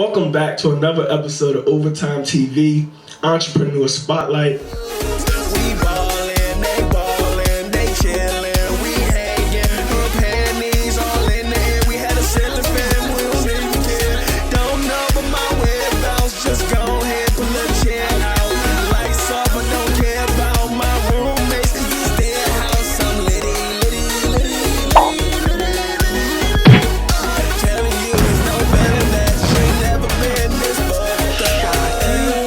Welcome back to another episode of OverTyme TV, Entrepreneur Spotlight. We ballin', they chillin', we hangin', her panties all in the air. We had a ceiling fan, we don't even care. Don't know, but my way bounce. Just go ahead, pull a chair out. Lights off, I don't care about my roommates, 'cause it's their house. I'm litty. Telling you, it's no better that she ain't never been this fucked up.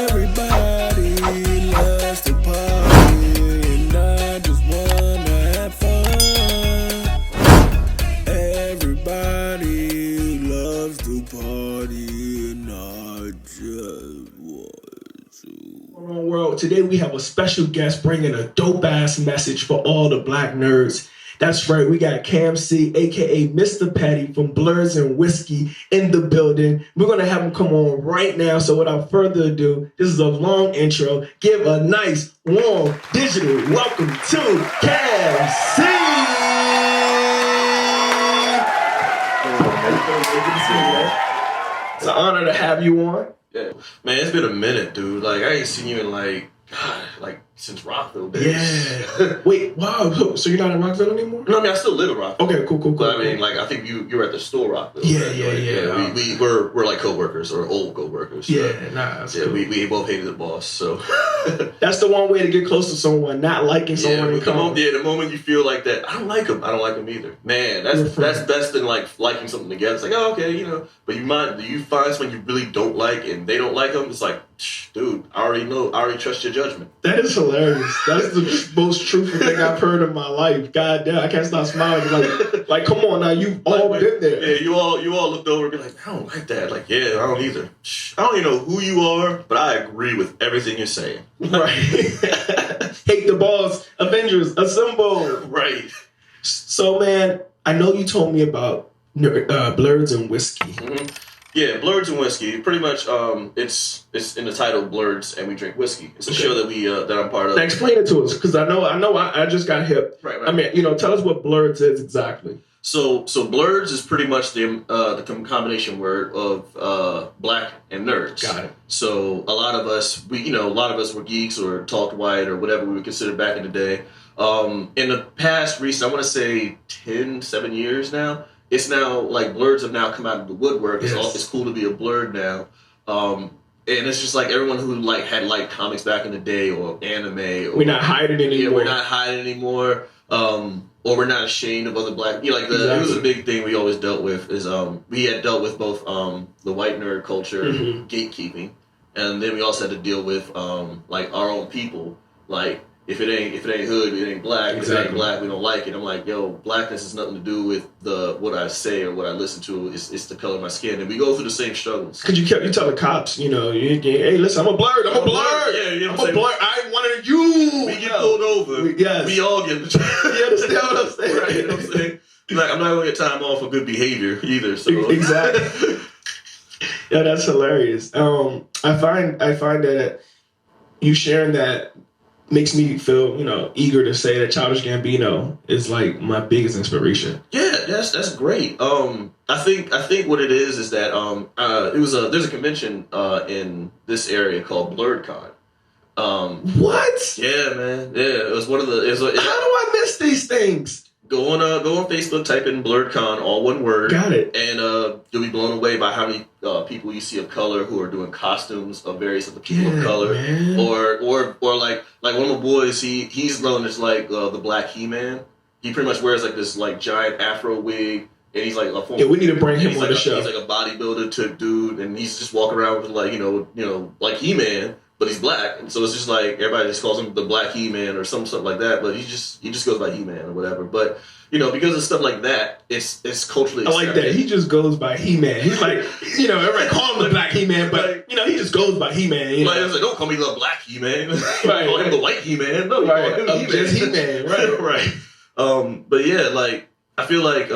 Everybody loves to party, and I just wanna have fun. Everybody loves to party, and I just want to. World. Today we have a special guest bringing a dope-ass message for all the black nerds. That's right, we got Cam C, aka Mr. Petty from Blurrds and Whiskey in the building. We're gonna have him come on right now. So without further ado, this is a long intro. Give a nice, warm, digital welcome to Cam C. It's an honor to have you on. Yeah. Man, it's been a minute, dude. Like, I ain't seen you in, since Rockville days. Yeah. Wait, wow. So you're not in Rockville anymore? No, I mean, I still live in Rockville. Okay, cool. But I mean, like, I think you were at the store Rockville. Yeah, right? yeah. We're like co-workers or old co-workers. Yeah, so. that's Yeah, cool. we both hated the boss, so. That's the one way to get close to someone, not liking someone. The moment you feel like that, I don't like him either. Man, that's best than like liking something together. It's like, oh, okay, you know. But you find someone you really don't like and they don't like them, it's like, dude, I already trust your judgment. That is hilarious. That's the most truthful thing I've heard in my life. God damn, I can't stop smiling. Like come on now, you've all been there. Yeah, you all looked over and be like, I don't like that. Like, yeah, I don't either. I don't even know who you are, but I agree with everything you're saying. Right. Hate the boss. Avengers, assemble. Right. So, man, I know you told me about Blurrds and Whiskey. Mm-hmm. Yeah, Blurrds and Whiskey. Pretty much, it's in the title, Blurrds and We Drink Whiskey. It's a show that I'm part of. Now explain it to us, because I just got hip. Right. I mean, tell us what Blurrds is exactly. So Blurrds is pretty much the combination word of black and nerds. Got it. So a lot of us were geeks or talked white or whatever we would consider back in the day. In the past, I want to say 7 years now. It's now like Blurrds have now come out of the woodwork. Yes. It's cool to be a blurred now. And it's just like everyone who had liked comics back in the day or anime. Or, we're not hiding anymore. Yeah, we're not hiding anymore. Or we're not ashamed of other black. It was a big thing we always dealt with. Is we had dealt with both the white nerd culture, gatekeeping, and then we also had to deal with like our own people. Like if it ain't hood, it ain't black. If it ain't black, we don't like it. I'm like, yo, blackness has nothing to do with what I say or what I listen to. It's the color of my skin, and we go through the same struggles. Because you tell the cops, hey, listen, I'm a blurred. Yeah, you know what I'm saying? blurred. I ain't one of you. We get pulled over. We all get. You understand what I'm saying? Right, you know what I'm saying? Like, I'm not going to get time off for good behavior either. So Exactly. Yeah, that's hilarious. I find that you sharing that makes me feel, eager to say that Childish Gambino is like my biggest inspiration. Yeah, that's great. I think what it is that there's a convention in this area called BlurredCon. What? Yeah, man. Yeah, it was one of the. How do I miss these things? Go on Facebook, type in BlurredCon, all one word. Got it. And you'll be blown away by how many people you see of color who are doing costumes of various other people of color, man. or like one of my boys. He's known as like the Black He-Man. He pretty much wears like this like giant Afro wig, and he's like a former. Yeah, we need to bring him on the show. He's like a bodybuilder type dude, and he's just walking around with like like He-Man. But he's black, and so it's just like everybody just calls him the Black He-Man or something like that. But he just goes by He-Man or whatever. But because of stuff like that, it's culturally accepted. I like that. He just goes by He-Man. He's like, everybody call him the Black He-Man, but he just goes by He-Man. Like, it's like, don't call me the Black He-Man. Right. Call him the White He-Man. No, right. Call him He-Man. Just He-Man. Right. Right. But yeah, like I feel like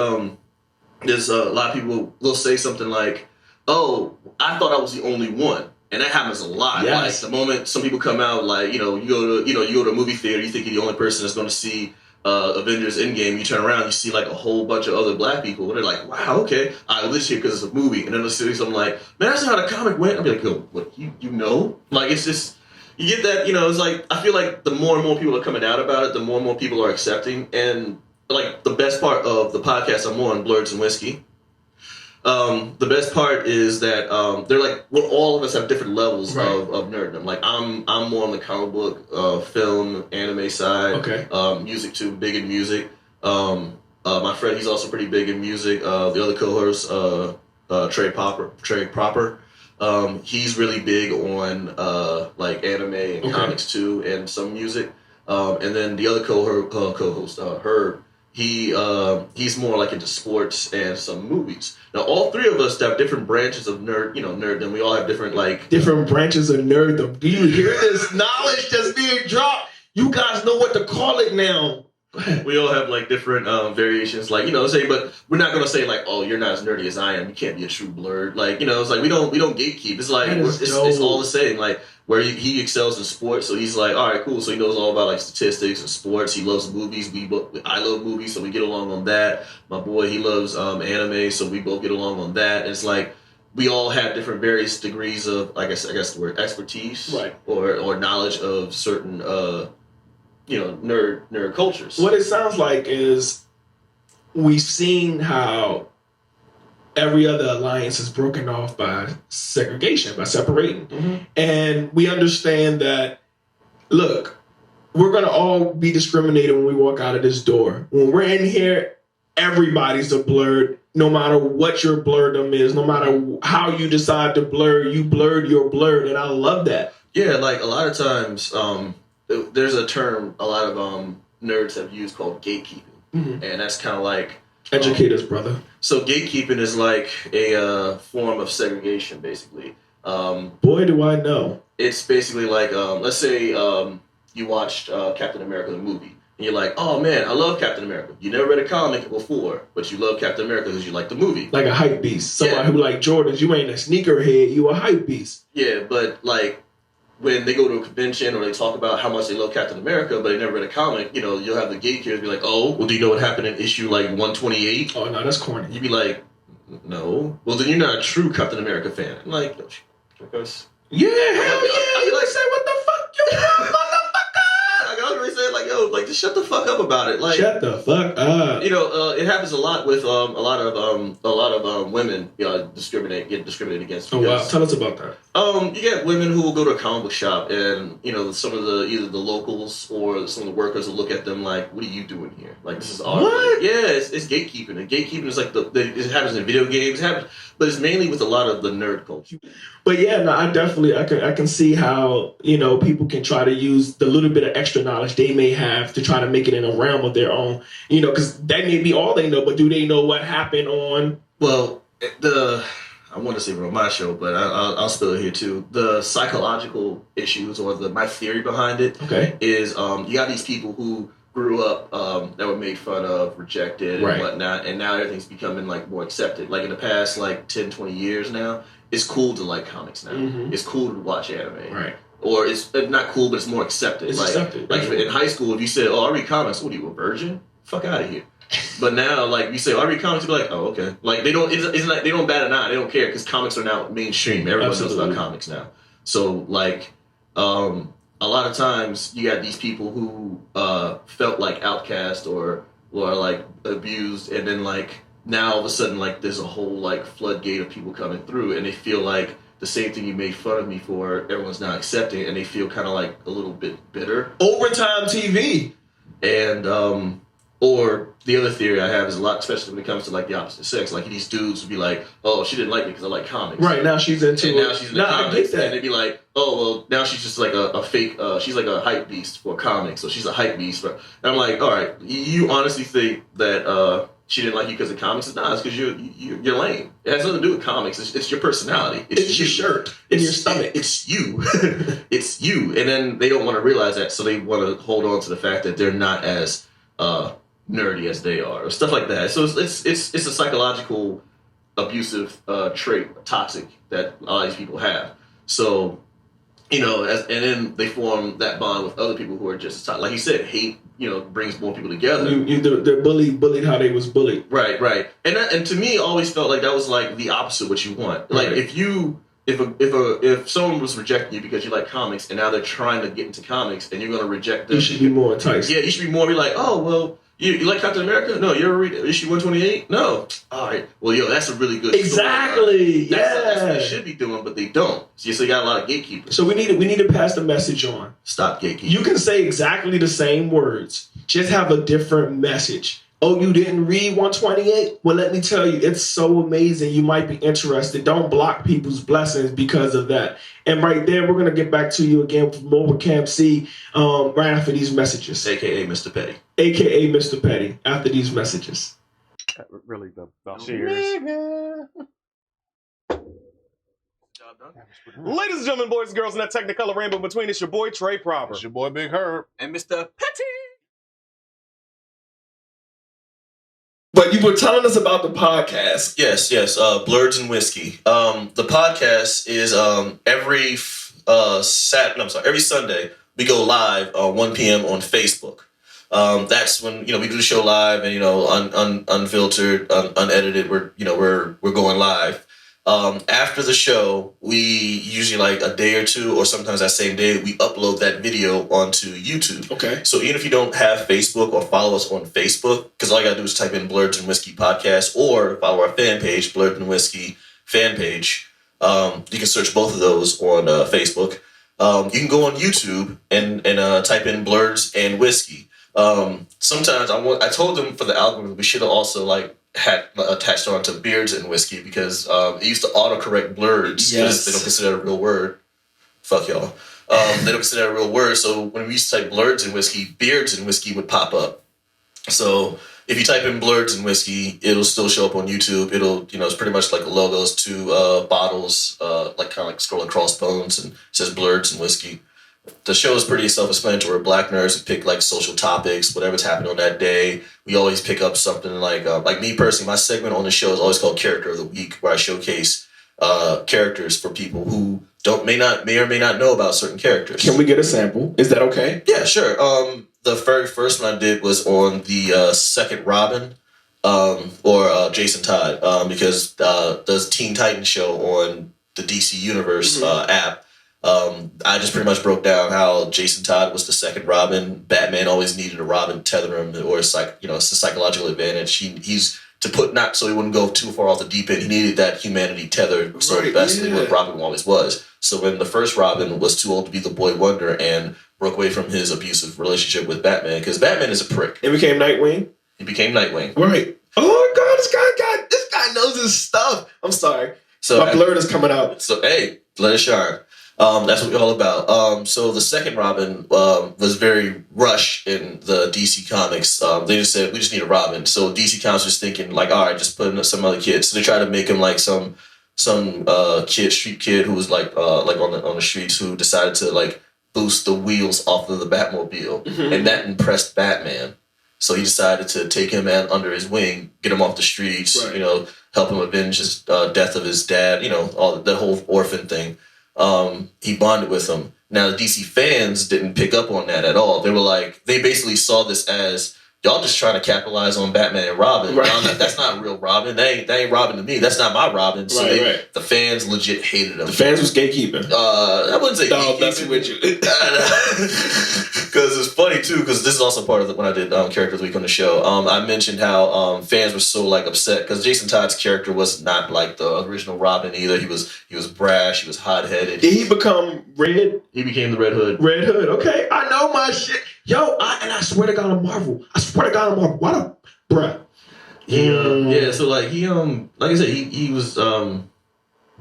there's a lot of people will say something like, "Oh, I thought I was the only one." And that happens a lot. Yes. Like the moment some people come out, like you go to a movie theater, you think you're the only person that's going to see Avengers Endgame, you turn around, you see like a whole bunch of other black people, and they're like, wow, okay, I live here because it's a movie. And then they'll see something like, man, that's not how the comic went. I'll be like, yo, what, you know? Like, it's just, you get that, you know, it's like, I feel like the more and more people are coming out about it, the more and more people are accepting. And like, the best part of the podcast I'm on, Blurrds and Whiskey, the best part is that they're like, well, all of us have different levels of nerddom. Like I'm more on the comic book, film, anime side. Okay. Music too, big in music. My friend, he's also pretty big in music. The other co-host, Trey Proper, he's really big on like anime and comics too, and some music. And then the other co-host, Herb. He's more like into sports and some movies. Now, all three of us have different branches of nerddom. We all have different branches of nerddom. Do you hear this knowledge that's being dropped? You guys know what to call it now. We all have like different variations, like, you know, but we're not gonna say like, oh, you're not as nerdy as I am. You can't be a true blurred. Like, you know, it's like we don't gatekeep. It's like it's all the same. Like where he excels in sports, so he's like, all right, cool. So he knows all about like statistics and sports. He loves movies. I love movies, so we get along on that. My boy, he loves anime, so we both get along on that. And it's like we all have different various degrees of, I guess the word expertise, right, or knowledge of certain nerd cultures. What it sounds like is we've seen how every other alliance is broken off by segregation, by separating. Mm-hmm. And we understand that, look, we're going to all be discriminated when we walk out of this door. When we're in here, everybody's a blurred, no matter what your blurredom is, no matter how you decide to blur, you're blurred. And I love that. Yeah, like a lot of times, there's a term a lot of nerds have used called gatekeeping. Mm-hmm. And that's kind of like... Educate us, brother. So gatekeeping is like a form of segregation, basically. Boy, do I know. It's basically like, let's say you watched Captain America, the movie, and you're like, oh man, I love Captain America. You never read a comic before, but you love Captain America because you like the movie. Like a hype beast. Somebody who like Jordans, you ain't a sneakerhead, you a hype beast. Yeah, but like... when they go to a convention or they talk about how much they love Captain America, but they never read a comic, you know, you'll have the gatekeepers be like, oh, well, do you know what happened in issue like 128? Oh, no, that's corny. You'd be like, no. Well, then you're not a true Captain America fan. I'm like, no, yeah, hell yeah. You like, say, what the fuck you want, motherfucker? Like, I was really saying, like, yo, like, just shut the fuck up about it. Like, shut the fuck up. You know, it happens a lot with a lot of women, you know, get discriminated against. Because, wow, tell us about that. You get women who will go to a comic book shop, and you know, some of either the locals or some of the workers will look at them like, "What are you doing here? Like, this is our what? Yeah, it's gatekeeping. And gatekeeping is like it happens in video games, but it's mainly with a lot of the nerd culture. But yeah, no, I can see how, you know, people can try to use the little bit of extra knowledge they may have to try to make it in a realm of their own, you know, because that may be all they know, but do they know what happened on? Well, I want to say it on my show, but I'll spill it here too. The psychological issues or my theory behind it is you got these people who grew up that were made fun of, rejected, and whatnot, and now everything's becoming like more accepted. Like in the past like 10, 20 years now, it's cool to like comics now. Mm-hmm. It's cool to watch anime. Right. Or it's not cool, but it's more accepted. It's accepted. Like in high school, if you said, oh, I read comics, what are you, a virgin? Fuck out of here. But now, like, you say, oh, I read comics, you'll be like, oh, okay. Like, they don't, it's like, they don't bat an eye, they don't care, because comics are now mainstream. Everyone knows about comics now. So, like, a lot of times, you got these people who felt like outcast or like, abused, and then, like, now, all of a sudden, like, there's a whole, like, floodgate of people coming through, and they feel like the same thing you made fun of me for, everyone's not accepting, and they feel kind of, like, a little bit bitter. OverTyme TV! And, or the other theory I have is a lot, especially when it comes to like the opposite sex. Like these dudes would be like, "Oh, she didn't like me because I like comics." Right now she's into and now she's into comics, and they'd be like, "Oh, well, now she's just like a fake. She's like a hype beast for comics, so she's a hype beast." And I'm like, "All right, you honestly think that she didn't like you because of comics? It's not. It's because you're lame. It has nothing to do with comics. It's your personality. It's your shirt. It's your stomach. It's you. It's you." And then they don't want to realize that, so they want to hold on to the fact that they're not as nerdy as they are, or stuff like that. So it's a psychological abusive trait, toxic, that a lot of these people have. So you know, and then they form that bond with other people who are just as toxic. Like you said, hate, you know, brings more people together. They're bullied how they was bullied. Right. And to me, I always felt like that was like the opposite of what you want. Like if someone was rejecting you because you like comics and now they're trying to get into comics and you're going to reject them, you should be more enticed. Yeah, you should be more be like, oh well. You like Captain America? No, you ever read issue 128? No. All right. Well, that's a really good story. That's what they should be doing, but they don't. So you got a lot of gatekeepers. So we need to pass the message on. Stop gatekeeping. You can say exactly the same words, just have a different message. Oh, you didn't read 128? Well, let me tell you, it's so amazing. You might be interested. Don't block people's blessings because of that. And right there, we're going to get back to you again for more with Cam C right after these messages. AKA Mr. Petty. AKA Mr. Petty after these messages. Really, the cheers. Ladies and gentlemen, boys and girls, in that technicolor rainbow between, it's your boy Trey Proper. It's your boy Big Herb. And Mr. Petty. But you were telling us about the podcast. Yes. Blurrds and Whiskey. The podcast is every Sunday we go live 1 p.m. on Facebook. That's when we do the show live and unfiltered, unedited. We're going live. After the show, we usually like a day or two, or sometimes that same day, we upload that video onto YouTube. Okay. So even if you don't have Facebook or follow us on Facebook, because all you gotta do is type in Blurrds and Whiskey podcast, or follow our fan page, Blurrds and Whiskey fan page. You can search both of those on Facebook. You can go on YouTube and type in Blurrds and Whiskey. Sometimes I told them for the algorithm we should have also had attached on to Beards and Whiskey because it used to autocorrect Blurrds because they don't consider that a real word. Fuck y'all. They don't consider that a real word. So when we used to type Blurrds and Whiskey, Beards and Whiskey would pop up. So if you type in Blurrds and Whiskey, it'll still show up on YouTube. It'll, it's pretty much like logos to bottles, kind of like scrolling crossbones, and it says Blurrds and Whiskey. The show is pretty self-explanatory. Black nerds who pick social topics, whatever's happening on that day. We always pick up something like me personally. My segment on the show is always called Character of the Week, where I showcase characters for people who may or may not know about certain characters. Can we get a sample? Is that okay? Yeah, sure. The very first one I did was on the second Robin, or Jason Todd, because the Teen Titans show on the DC Universe app. I just pretty much broke down how Jason Todd was the second Robin. Batman always needed a Robin to tether him, or it's a psychological advantage. He's to put not so he wouldn't go too far off the deep end. He needed that humanity tethered basically what Robin always was. So when the first Robin was too old to be the boy wonder and broke away from his abusive relationship with Batman, because Batman is a prick. It became Nightwing? He became Nightwing. Right. Oh God, this guy knows his stuff. I'm sorry. So my Blurrd is coming out. So hey, let it shine. That's what we're all about. So the second Robin was very rushed in the DC Comics. They just said, we just need a Robin. So DC Comics was thinking, all right, just put in some other kid. So they tried to make him some street kid who was on the streets, who decided to boost the wheels off of the Batmobile. Mm-hmm. And that impressed Batman. So he decided to take him under his wing, get him off the streets, right. Help him avenge his death of his dad, all the whole orphan thing. He bonded with him. Now the DC fans didn't pick up on that at all. They were they basically saw this as y'all just trying to capitalize on Batman and Robin. Right. That's not real Robin. They ain't Robin to me. That's not my Robin. So the fans legit hated him. The fans was gatekeeping. I wouldn't say gatekeeping. That's with you. Because it's funny too, because this is also part of when I did Character of the Week on the show. I mentioned how fans were so upset because Jason Todd's character was not like the original Robin either. He was brash. He was hot-headed. Did he become Red? He became the Red Hood. Red Hood. Okay, I know my shit. Yo, I swear to God on Marvel. Why the bruh? Yeah. So he like I said, he was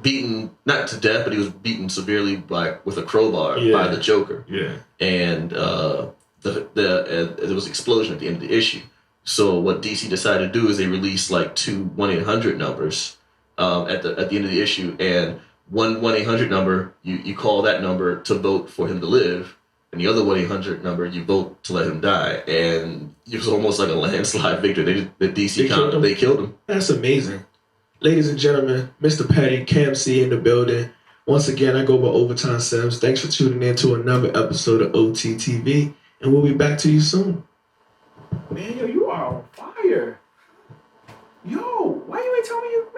beaten not to death, but he was beaten severely with a crowbar by the Joker. Yeah. And there was an explosion at the end of the issue. So what DC decided to do is they released 2 1-800 numbers at the end of the issue, and one 1-800 number you call that number to vote for him to live. And the other 1-800 number, you vote to let him die. And it was almost like a landslide victory. They killed him. That's amazing. Ladies and gentlemen, Mr. Petty, Cam C in the building. Once again, I go by OverTyme Simms. Thanks for tuning in to another episode of OTTv, and we'll be back to you soon. Man, yo, you are on fire. Yo, why you ain't telling me you